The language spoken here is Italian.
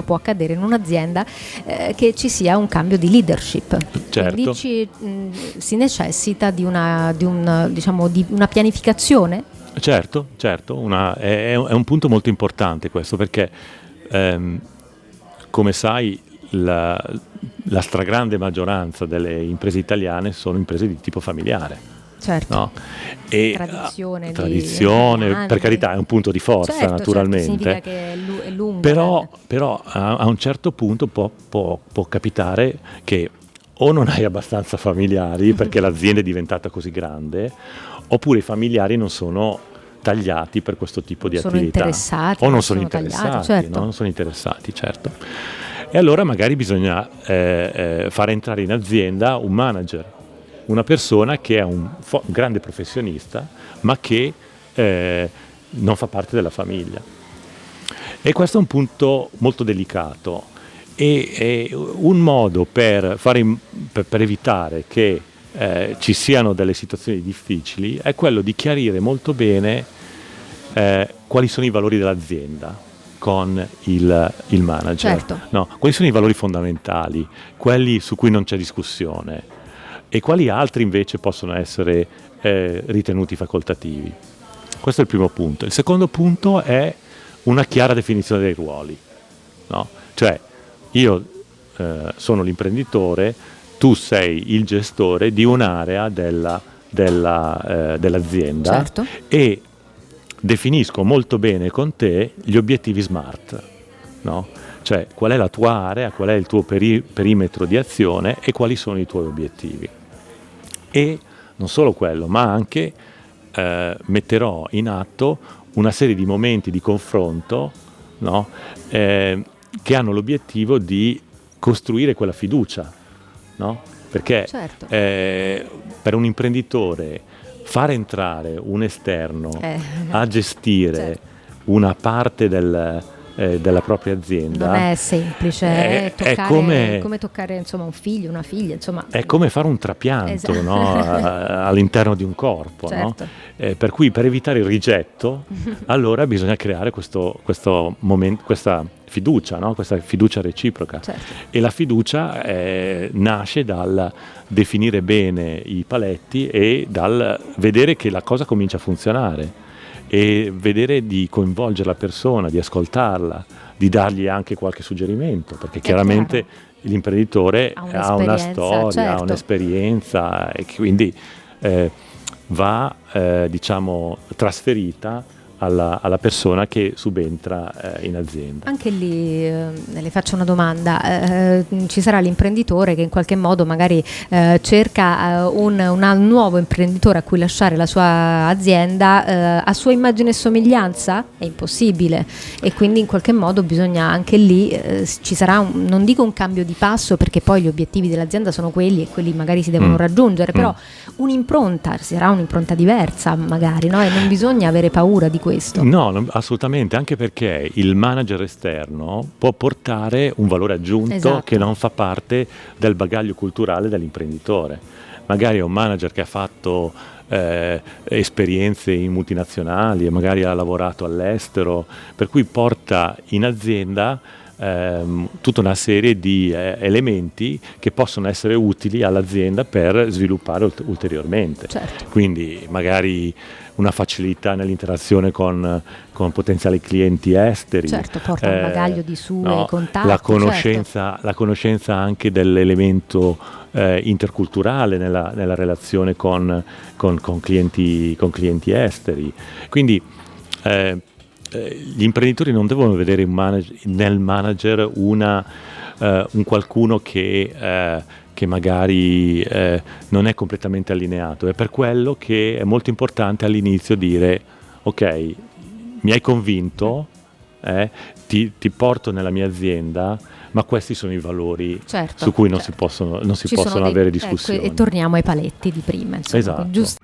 può accadere in un'azienda che ci sia un cambio di leadership. Certo. Quindi si necessita di una pianificazione. Certo, è un punto molto importante questo, perché come sai la stragrande maggioranza delle imprese italiane sono imprese di tipo familiare. Certo. No? E tradizione, per carità, è un punto di forza, naturalmente. Significa che è lungo. Però a un certo punto può capitare che o non hai abbastanza familiari perché l'azienda è diventata così grande, oppure i familiari non sono tagliati per questo tipo di attività. Interessati, o non sono interessati, tagliati, certo. no? Non sono interessati, certo. E allora magari bisogna fare entrare in azienda un manager, una persona che è un grande professionista, ma che non fa parte della famiglia. E questo è un punto molto delicato. E un modo per evitare che ci siano delle situazioni difficili è quello di chiarire molto bene quali sono i valori dell'azienda con il manager. Certo. No, quali sono i valori fondamentali, quelli su cui non c'è discussione, e quali altri invece possono essere ritenuti facoltativi. Questo è il primo punto. Il secondo punto è una chiara definizione dei ruoli, no? Cioè, io sono l'imprenditore, tu sei il gestore di un'area dell'azienda, certo. E definisco molto bene con te gli obiettivi SMART, no? Cioè, qual è la tua area, qual è il tuo perimetro di azione e quali sono i tuoi obiettivi. E non solo quello, ma anche metterò in atto una serie di momenti di confronto, no? Che hanno l'obiettivo di costruire quella fiducia, no? Perché certo. Per un imprenditore fare entrare un esterno a gestire certo. una parte della propria azienda non è semplice, è come toccare insomma un figlio, una figlia, insomma è come fare un trapianto, esatto. No? All'interno di un corpo, certo. No? Per cui per evitare il rigetto allora bisogna creare questo momento, questa fiducia, no? Questa fiducia reciproca, certo. E la fiducia nasce dal definire bene i paletti e dal vedere che la cosa comincia a funzionare e vedere di coinvolgere la persona, di ascoltarla, di dargli anche qualche suggerimento, perché chiaramente l'imprenditore ha una storia, certo. ha un'esperienza e quindi va diciamo trasferita alla persona che subentra in azienda. Anche lì le faccio una domanda, ci sarà l'imprenditore che in qualche modo magari cerca un nuovo imprenditore a cui lasciare la sua azienda a sua immagine e somiglianza? È impossibile, e quindi in qualche modo bisogna anche lì ci sarà non dico un cambio di passo, perché poi gli obiettivi dell'azienda sono quelli e quelli magari si devono raggiungere, però un'impronta, sarà un'impronta diversa magari, no? E non bisogna avere paura di questo. No, assolutamente, anche perché il manager esterno può portare un valore aggiunto, esatto. che non fa parte del bagaglio culturale dell'imprenditore. Magari è un manager che ha fatto esperienze in multinazionali e magari ha lavorato all'estero, per cui porta in azienda tutta una serie di elementi che possono essere utili all'azienda per sviluppare ulteriormente. Certo. Quindi magari una facilità nell'interazione con potenziali clienti esteri. Certo, porta un bagaglio di sue contatti. La conoscenza anche dell'elemento interculturale nella relazione con clienti esteri. Quindi gli imprenditori non devono vedere nel manager un qualcuno che magari non è completamente allineato. È per quello che è molto importante all'inizio dire: ok, mi hai convinto, ti porto nella mia azienda, ma questi sono i valori, certo, su cui non si possono avere discussioni. E torniamo ai paletti di prima, insomma, esatto. Giusto.